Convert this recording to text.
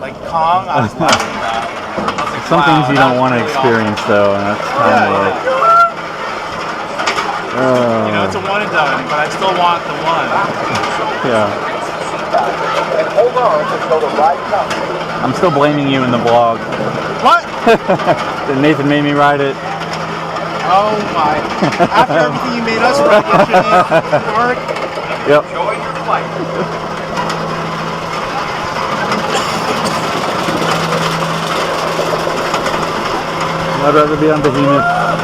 like Kong, I was laughing at. I was like, Some things you don't want to really experience though, and that's kind of like. You know, it's a one and done, but I still want the one. Yeah. And hold on until the ride comes. I'm still blaming you in the vlog. What? That Nathan made me ride it. Oh my. After everything you made us ride yesterday, Mark. Yep. Enjoy your flight. I'd rather be on Behemoth.